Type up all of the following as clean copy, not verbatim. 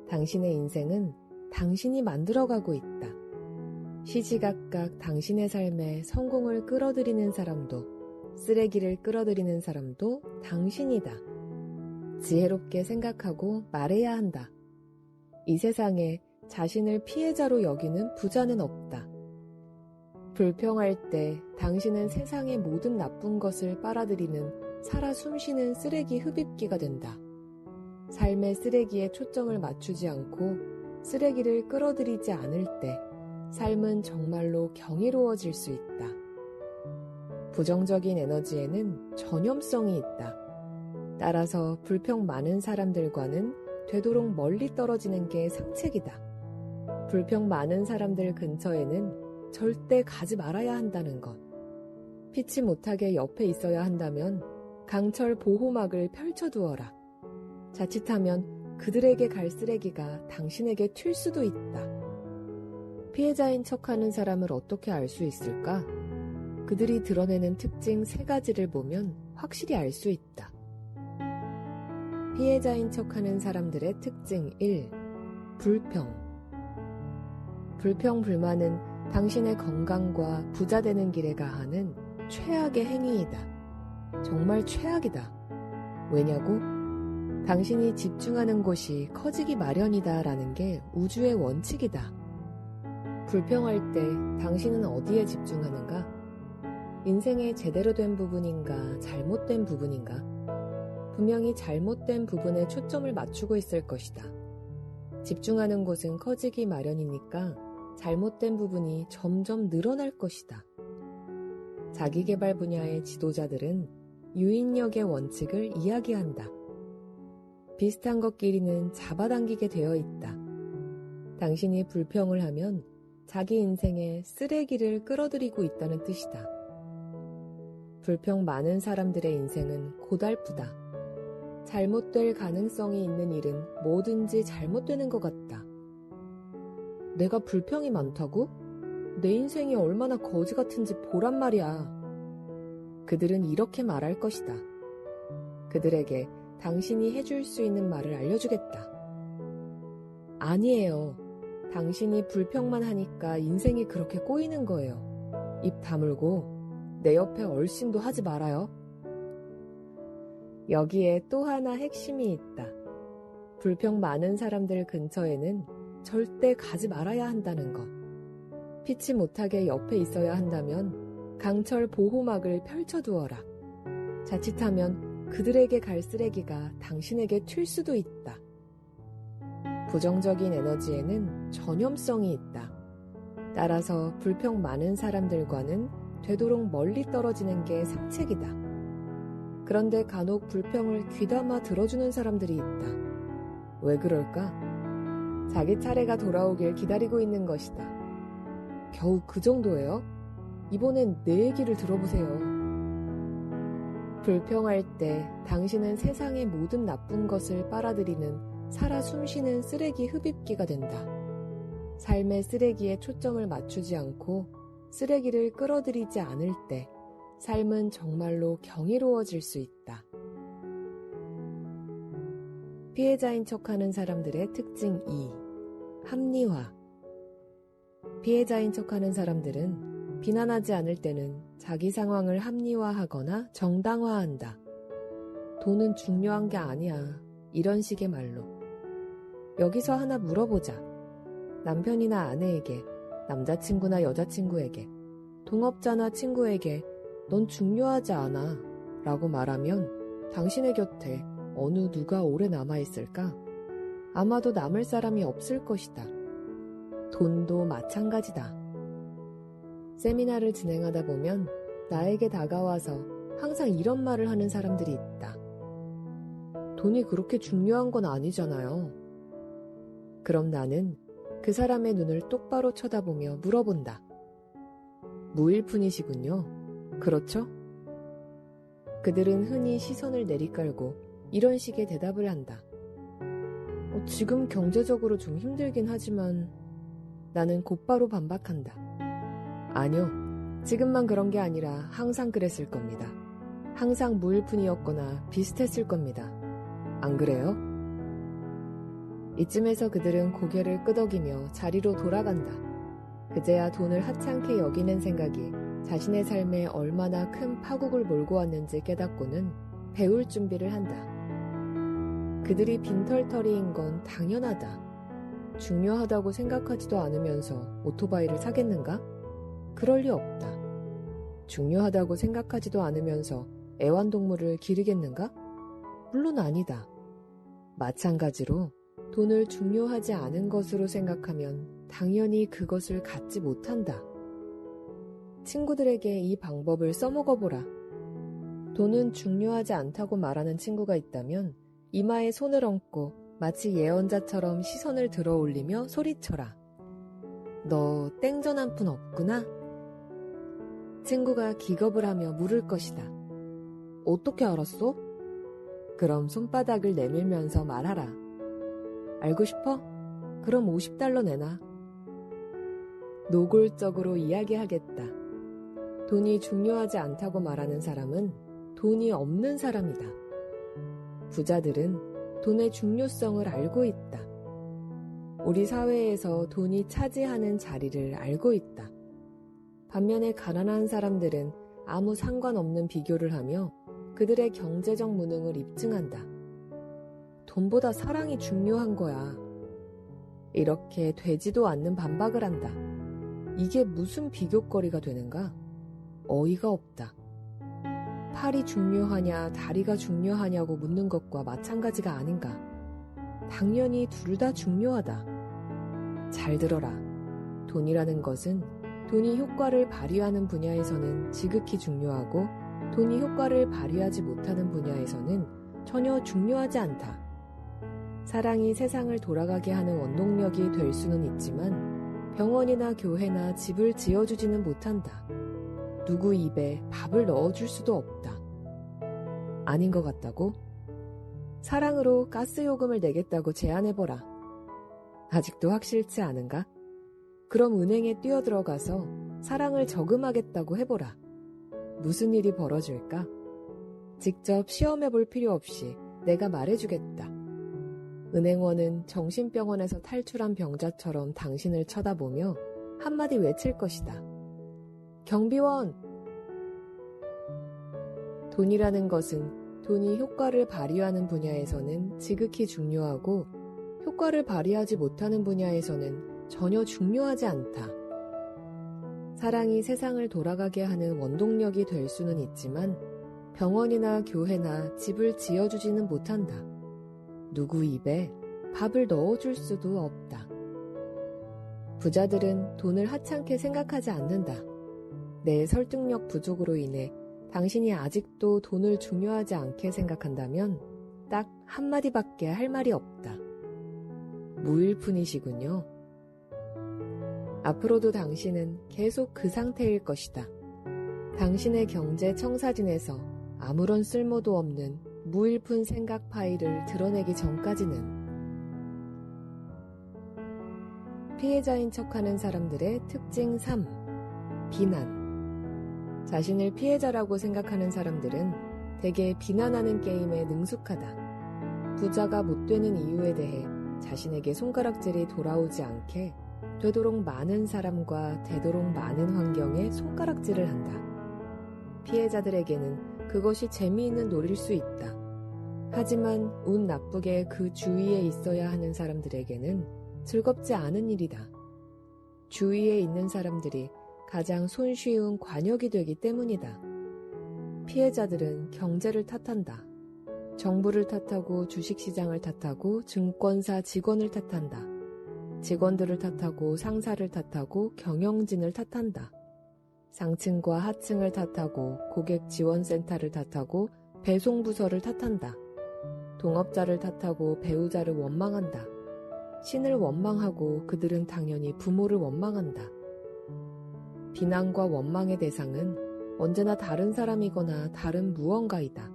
당신의 인생은 당신이 만들어가고 있다. 시시각각 당신의 삶에 성공을 끌어들이는 사람도 쓰레기를 끌어들이는 사람도 당신이다. 지혜롭게 생각하고 말해야 한다. 이 세상에 자신을 피해자로 여기는 부자는 없다. 불평할 때 당신은 세상의 모든 나쁜 것을 빨아들이는 살아 숨쉬는 쓰레기 흡입기가 된다. 삶의 쓰레기에 초점을 맞추지 않고 쓰레기를 끌어들이지 않을 때 삶은 정말로 경이로워질 수 있다. 부정적인 에너지에는 전염성이 있다. 따라서 불평 많은 사람들과는 되도록 멀리 떨어지는 게 상책이다. 불평 많은 사람들 근처에는 절대 가지 말아야 한다는 것. 피치 못하게 옆에 있어야 한다면 강철 보호막을 펼쳐두어라. 자칫하면 그들에게 갈 쓰레기가 당신에게 튈 수도 있다. 피해자인 척하는 사람을 어떻게 알 수 있을까? 그들이 드러내는 특징 3가지를 보면 확실히 알 수 있다. 피해자인 척하는 사람들의 특징 1. 불평. 불평, 불만은 당신의 건강과 부자 되는 길에 가하는 최악의 행위이다. 정말 최악이다. 왜냐고? 당신이 집중하는 곳이 커지기 마련이다 라는 게 우주의 원칙이다. 불평할 때 당신은 어디에 집중하는가? 인생의 제대로 된 부분인가, 잘못된 부분인가? 분명히 잘못된 부분에 초점을 맞추고 있을 것이다. 집중하는 곳은 커지기 마련이니까 잘못된 부분이 점점 늘어날 것이다. 자기계발 분야의 지도자들은 유인력의 원칙을 이야기한다. 비슷한 것끼리는 잡아당기게 되어 있다. 당신이 불평을 하면 자기 인생에 쓰레기를 끌어들이고 있다는 뜻이다. 불평 많은 사람들의 인생은 고달프다. 잘못될 가능성이 있는 일은 뭐든지 잘못되는 것 같다. 내가 불평이 많다고? 내 인생이 얼마나 거지 같은지 보란 말이야. 그들은 이렇게 말할 것이다. 그들에게 당신이 해줄 수 있는 말을 알려주겠다. 아니에요. 당신이 불평만 하니까 인생이 그렇게 꼬이는 거예요. 입 다물고 내 옆에 얼씬도 하지 말아요. 여기에 또 하나 핵심이 있다. 불평 많은 사람들 근처에는 절대 가지 말아야 한다는 것. 피치 못하게 옆에 있어야 한다면 강철 보호막을 펼쳐두어라. 자칫하면 그들에게 갈 쓰레기가 당신에게 튈 수도 있다. 부정적인 에너지에는 전염성이 있다. 따라서 불평 많은 사람들과는 되도록 멀리 떨어지는 게 상책이다. 그런데 간혹 불평을 귀담아 들어주는 사람들이 있다. 왜 그럴까? 자기 차례가 돌아오길 기다리고 있는 것이다. 겨우 그 정도예요? 이번엔 내 얘기를 들어보세요. 불평할 때 당신은 세상의 모든 나쁜 것을 빨아들이는 살아 숨쉬는 쓰레기 흡입기가 된다. 삶의 쓰레기에 초점을 맞추지 않고 쓰레기를 끌어들이지 않을 때 삶은 정말로 경이로워질 수 있다. 피해자인 척하는 사람들의 특징 2. 합리화. 피해자인 척하는 사람들은 비난하지 않을 때는 자기 상황을 합리화하거나 정당화한다. 돈은 중요한 게 아니야. 이런 식의 말로. 여기서 하나 물어보자. 남편이나 아내에게, 남자친구나 여자친구에게, 동업자나 친구에게 넌 중요하지 않아 라고 말하면 당신의 곁에 어느 누가 오래 남아있을까? 아마도 남을 사람이 없을 것이다. 돈도 마찬가지다. 세미나를 진행하다 보면 나에게 다가와서 항상 이런 말을 하는 사람들이 있다. 돈이 그렇게 중요한 건 아니잖아요. 그럼 나는 그 사람의 눈을 똑바로 쳐다보며 물어본다. 무일푼이시군요. 그렇죠? 그들은 흔히 시선을 내리깔고 이런 식의 대답을 한다. 지금 경제적으로 좀 힘들긴 하지만 나는 곧바로 반박한다. 아니요, 지금만 그런 게 아니라 항상 그랬을 겁니다. 항상 무일푼이었거나 비슷했을 겁니다. 안 그래요? 이쯤에서 그들은 고개를 끄덕이며 자리로 돌아간다. 그제야 돈을 하찮게 여기는 생각이 자신의 삶에 얼마나 큰 파국을 몰고 왔는지 깨닫고는 배울 준비를 한다. 그들이 빈털터리인 건 당연하다. 중요하다고 생각하지도 않으면서 오토바이를 사겠는가? 그럴 리 없다. 중요하다고 생각하지도 않으면서 애완동물을 기르겠는가? 물론 아니다. 마찬가지로 돈을 중요하지 않은 것으로 생각하면 당연히 그것을 갖지 못한다. 친구들에게 이 방법을 써먹어보라. 돈은 중요하지 않다고 말하는 친구가 있다면 이마에 손을 얹고 마치 예언자처럼 시선을 들어 올리며 소리쳐라. 너 땡전 한 푼 없구나? 친구가 기겁을 하며 물을 것이다. 어떻게 알았어? 그럼 손바닥을 내밀면서 말하라. 알고 싶어? 그럼 $50 내놔. 노골적으로 이야기하겠다. 돈이 중요하지 않다고 말하는 사람은 돈이 없는 사람이다. 부자들은 돈의 중요성을 알고 있다. 우리 사회에서 돈이 차지하는 자리를 알고 있다. 반면에 가난한 사람들은 아무 상관없는 비교를 하며 그들의 경제적 무능을 입증한다. 돈보다 사랑이 중요한 거야. 이렇게 되지도 않는 반박을 한다. 이게 무슨 비교거리가 되는가? 어이가 없다. 팔이 중요하냐, 다리가 중요하냐고 묻는 것과 마찬가지가 아닌가? 당연히 둘 다 중요하다. 잘 들어라. 돈이라는 것은 돈이 효과를 발휘하는 분야에서는 지극히 중요하고 돈이 효과를 발휘하지 못하는 분야에서는 전혀 중요하지 않다. 사랑이 세상을 돌아가게 하는 원동력이 될 수는 있지만 병원이나 교회나 집을 지어주지는 못한다. 누구 입에 밥을 넣어줄 수도 없다. 아닌 것 같다고? 사랑으로 가스요금을 내겠다고 제안해보라. 아직도 확실치 않은가? 그럼 은행에 뛰어들어가서 사랑을 저금하겠다고 해보라. 무슨 일이 벌어질까? 직접 시험해볼 필요 없이 내가 말해주겠다. 은행원은 정신병원에서 탈출한 병자처럼 당신을 쳐다보며 한마디 외칠 것이다. 경비원! 돈이라는 것은 돈이 효과를 발휘하는 분야에서는 지극히 중요하고 효과를 발휘하지 못하는 분야에서는 전혀 중요하지 않다. 사랑이 세상을 돌아가게 하는 원동력이 될 수는 있지만 병원이나 교회나 집을 지어주지는 못한다. 누구 입에 밥을 넣어줄 수도 없다. 부자들은 돈을 하찮게 생각하지 않는다. 내 설득력 부족으로 인해 당신이 아직도 돈을 중요하지 않게 생각한다면 딱 한마디밖에 할 말이 없다. 무일 뿐이시군요. 앞으로도 당신은 계속 그 상태일 것이다. 당신의 경제 청사진에서 아무런 쓸모도 없는 무일푼 생각 파일을 드러내기 전까지는. 피해자인 척하는 사람들의 특징 3. 비난. 자신을 피해자라고 생각하는 사람들은 대개 비난하는 게임에 능숙하다. 부자가 못 되는 이유에 대해 자신에게 손가락질이 돌아오지 않게 되도록 많은 사람과 되도록 많은 환경에 손가락질을 한다. 피해자들에게는 그것이 재미있는 놀일 수 있다. 하지만 운 나쁘게 그 주위에 있어야 하는 사람들에게는 즐겁지 않은 일이다. 주위에 있는 사람들이 가장 손쉬운 관역이 되기 때문이다. 피해자들은 경제를 탓한다. 정부를 탓하고 주식시장을 탓하고 증권사 직원을 탓한다. 직원들을 탓하고 상사를 탓하고 경영진을 탓한다. 상층과 하층을 탓하고 고객지원센터를 탓하고 배송부서를 탓한다. 동업자를 탓하고 배우자를 원망한다. 신을 원망하고 그들은 당연히 부모를 원망한다. 비난과 원망의 대상은 언제나 다른 사람이거나 다른 무언가이다.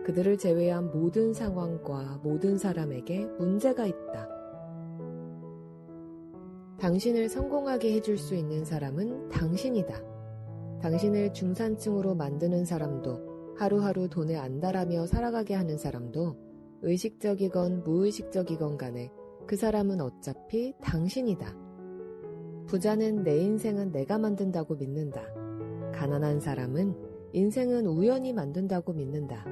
그들을 제외한 모든 상황과 모든 사람에게 문제가 있다. 당신을 성공하게 해줄 수 있는 사람은 당신이다. 당신을 중산층으로 만드는 사람도, 하루하루 돈에 안달하며 살아가게 하는 사람도 의식적이건 무의식적이건 간에 그 사람은 어차피 당신이다. 부자는 내 인생은 내가 만든다고 믿는다. 가난한 사람은 인생은 우연히 만든다고 믿는다.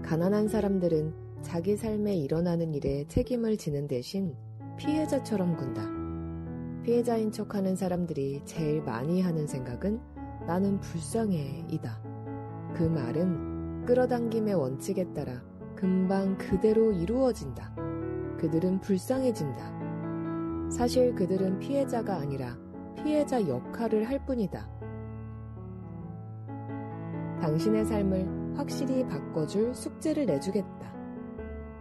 가난한 사람들은 자기 삶에 일어나는 일에 책임을 지는 대신 피해자처럼 군다. 피해자인 척하는 사람들이 제일 많이 하는 생각은 나는 불쌍해 이다. 그 말은 끌어당김의 원칙에 따라 금방 그대로 이루어진다. 그들은 불쌍해진다. 사실 그들은 피해자가 아니라 피해자 역할을 할 뿐이다. 당신의 삶을 확실히 바꿔줄 숙제를 내주겠다.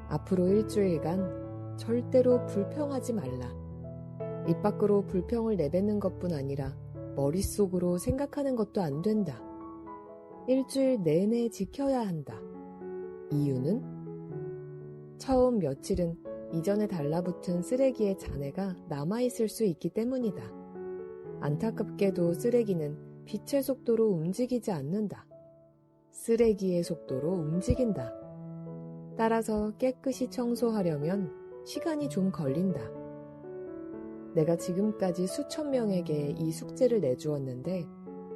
앞으로 일주일간 절대로 불평하지 말라. 입 밖으로 불평을 내뱉는 것뿐 아니라 머릿속으로 생각하는 것도 안 된다. 일주일 내내 지켜야 한다. 이유는? 처음 며칠은 이전에 달라붙은 쓰레기의 잔해가 남아있을 수 있기 때문이다. 안타깝게도 쓰레기는 빛의 속도로 움직이지 않는다. 쓰레기의 속도로 움직인다. 따라서 깨끗이 청소하려면 시간이 좀 걸린다. 내가 지금까지 수천 명에게 이 숙제를 내주었는데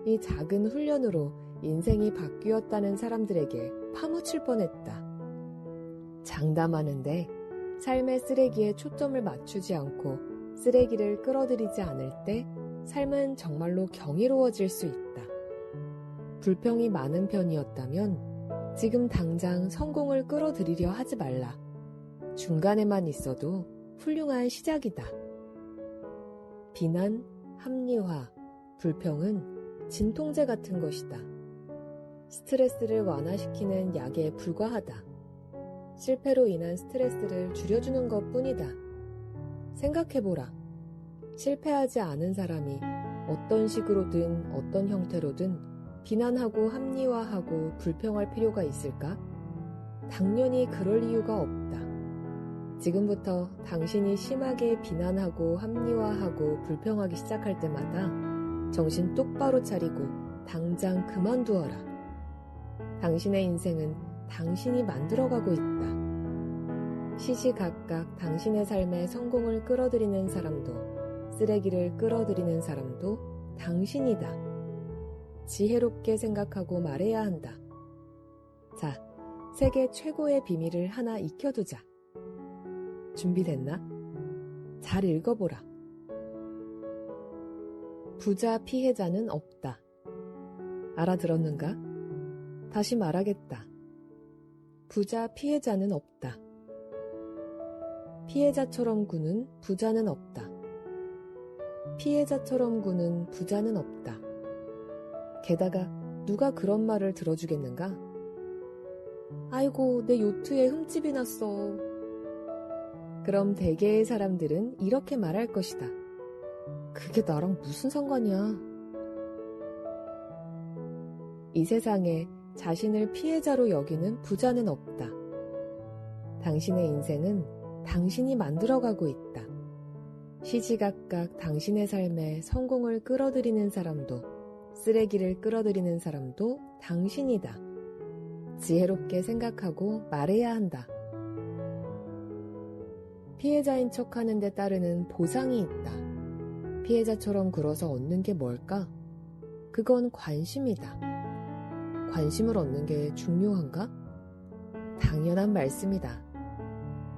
이 작은 훈련으로 인생이 바뀌었다는 사람들에게 파묻힐 뻔했다. 장담하는데 삶의 쓰레기에 초점을 맞추지 않고 쓰레기를 끌어들이지 않을 때 삶은 정말로 경이로워질 수 있다. 불평이 많은 편이었다면 지금 당장 성공을 끌어들이려 하지 말라. 중간에만 있어도 훌륭한 시작이다. 비난, 합리화, 불평은 진통제 같은 것이다. 스트레스를 완화시키는 약에 불과하다. 실패로 인한 스트레스를 줄여주는 것 뿐이다. 생각해보라. 실패하지 않은 사람이 어떤 식으로든 어떤 형태로든 비난하고 합리화하고 불평할 필요가 있을까? 당연히 그럴 이유가 없다. 지금부터 당신이 심하게 비난하고 합리화하고 불평하기 시작할 때마다 정신 똑바로 차리고 당장 그만두어라. 당신의 인생은 당신이 만들어가고 있다. 시시각각 당신의 삶에 성공을 끌어들이는 사람도 쓰레기를 끌어들이는 사람도 당신이다. 지혜롭게 생각하고 말해야 한다. 자, 세계 최고의 비밀을 하나 익혀두자. 준비됐나? 잘 읽어보라. 부자 피해자는 없다. 알아들었는가? 다시 말하겠다. 부자 피해자는 없다. 피해자처럼 구는 부자는 없다. 피해자처럼 구는 부자는 없다. 게다가 누가 그런 말을 들어주겠는가? 아이고, 내 요트에 흠집이 났어. 그럼 대개의 사람들은 이렇게 말할 것이다. 그게 나랑 무슨 상관이야? 이 세상에 자신을 피해자로 여기는 부자는 없다. 당신의 인생은 당신이 만들어가고 있다. 시시각각 당신의 삶에 성공을 끌어들이는 사람도 쓰레기를 끌어들이는 사람도 당신이다. 지혜롭게 생각하고 말해야 한다. 피해자인 척하는 데 따르는 보상이 있다. 피해자처럼 굴어서 얻는 게 뭘까? 그건 관심이다. 관심을 얻는 게 중요한가? 당연한 말씀이다.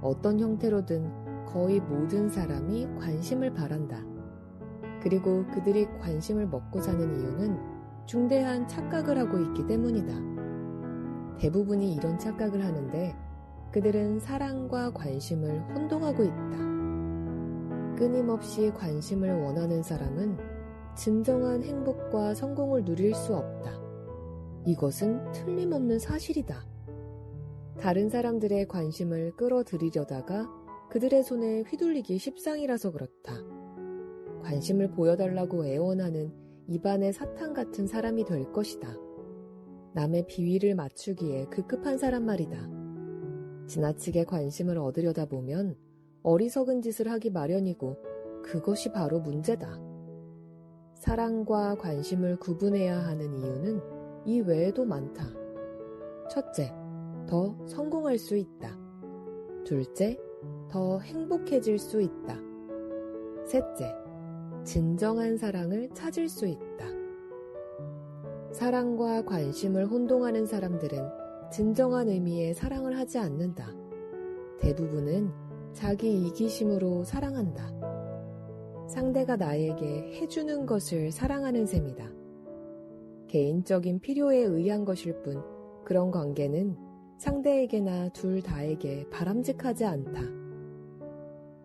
어떤 형태로든 거의 모든 사람이 관심을 바란다. 그리고 그들이 관심을 먹고 사는 이유는 중대한 착각을 하고 있기 때문이다. 대부분이 이런 착각을 하는데 그들은 사랑과 관심을 혼동하고 있다. 끊임없이 관심을 원하는 사람은 진정한 행복과 성공을 누릴 수 없다. 이것은 틀림없는 사실이다. 다른 사람들의 관심을 끌어들이려다가 그들의 손에 휘둘리기 십상이라서 그렇다. 관심을 보여달라고 애원하는 입안의 사탕 같은 사람이 될 것이다. 남의 비위를 맞추기에 급급한 사람 말이다. 지나치게 관심을 얻으려다 보면 어리석은 짓을 하기 마련이고 그것이 바로 문제다. 사랑과 관심을 구분해야 하는 이유는 이 외에도 많다. 첫째, 더 성공할 수 있다. 둘째, 더 행복해질 수 있다. 셋째, 진정한 사랑을 찾을 수 있다. 사랑과 관심을 혼동하는 사람들은 진정한 의미의 사랑을 하지 않는다. 대부분은 자기 이기심으로 사랑한다. 상대가 나에게 해주는 것을 사랑하는 셈이다. 개인적인 필요에 의한 것일 뿐 그런 관계는 상대에게나 둘 다에게 바람직하지 않다.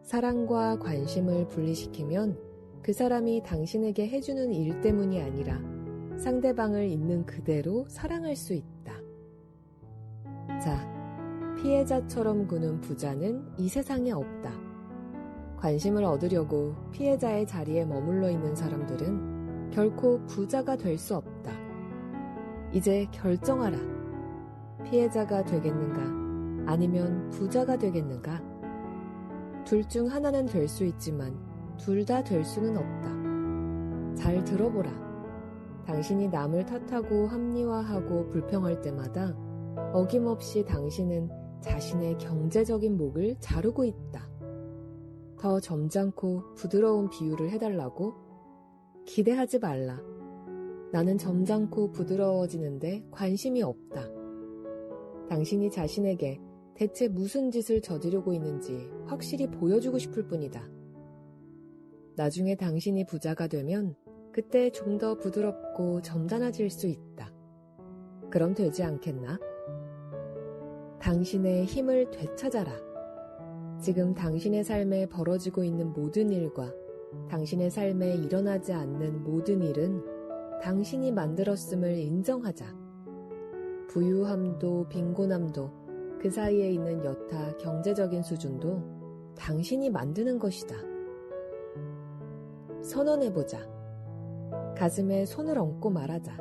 사랑과 관심을 분리시키면 그 사람이 당신에게 해주는 일 때문이 아니라 상대방을 있는 그대로 사랑할 수 있다. 자, 피해자처럼 구는 부자는 이 세상에 없다. 관심을 얻으려고 피해자의 자리에 머물러 있는 사람들은 결코 부자가 될 수 없다. 이제 결정하라. 피해자가 되겠는가? 아니면 부자가 되겠는가? 둘 중 하나는 될 수 있지만 둘 다 될 수는 없다. 잘 들어보라. 당신이 남을 탓하고 합리화하고 불평할 때마다 어김없이 당신은 자신의 경제적인 목을 자르고 있다. 더 점잖고 부드러운 비유를 해달라고? 기대하지 말라. 나는 점잖고 부드러워지는데 관심이 없다. 당신이 자신에게 대체 무슨 짓을 저지르고 있는지 확실히 보여주고 싶을 뿐이다. 나중에 당신이 부자가 되면 그때 좀 더 부드럽고 점잖아질 수 있다. 그럼 되지 않겠나? 당신의 힘을 되찾아라. 지금 당신의 삶에 벌어지고 있는 모든 일과 당신의 삶에 일어나지 않는 모든 일은 당신이 만들었음을 인정하자. 부유함도 빈곤함도 그 사이에 있는 여타 경제적인 수준도 당신이 만드는 것이다. 선언해보자. 가슴에 손을 얹고 말하자.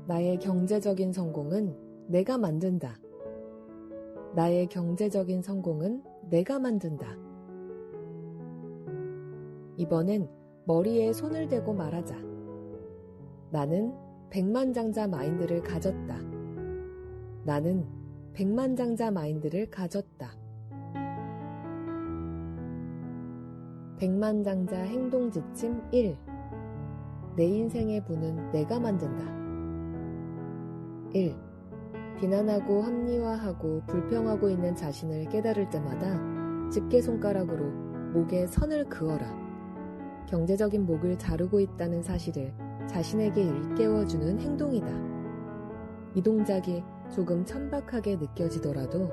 나의 경제적인 성공은 내가 만든다. 나의 경제적인 성공은 내가 만든다. 이번엔 머리에 손을 대고 말하자. 나는 백만장자 마인드를 가졌다. 나는 백만장자 마인드를 가졌다. 백만장자 행동 지침 1. 내 인생의 부는 내가 만든다. 1. 비난하고 합리화하고 불평하고 있는 자신을 깨달을 때마다 집게손가락으로 목에 선을 그어라. 경제적인 목을 자르고 있다는 사실을 자신에게 일깨워주는 행동이다. 이 동작이 조금 천박하게 느껴지더라도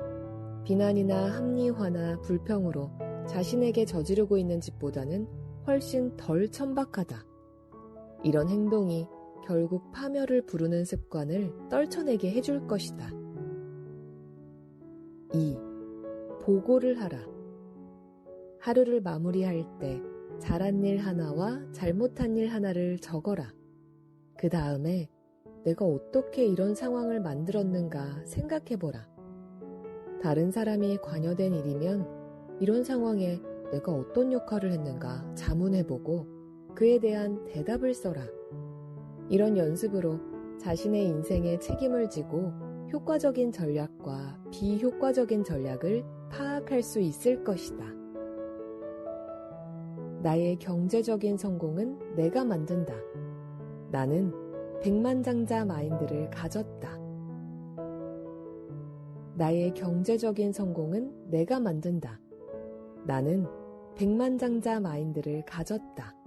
비난이나 합리화나 불평으로 자신에게 저지르고 있는 짓보다는 훨씬 덜 천박하다. 이런 행동이 결국 파멸을 부르는 습관을 떨쳐내게 해줄 것이다. 2. 보고를 하라. 하루를 마무리할 때 잘한 일 하나와 잘못한 일 하나를 적어라. 그 다음에 내가 어떻게 이런 상황을 만들었는가 생각해보라. 다른 사람이 관여된 일이면 이런 상황에 내가 어떤 역할을 했는가 자문해보고 그에 대한 대답을 써라. 이런 연습으로 자신의 인생에 책임을 지고 효과적인 전략과 비효과적인 전략을 파악할 수 있을 것이다. 나의 경제적인 성공은 내가 만든다. 나는 백만장자 마인드를 가졌다. 나의 경제적인 성공은 내가 만든다. 나는 백만장자 마인드를 가졌다.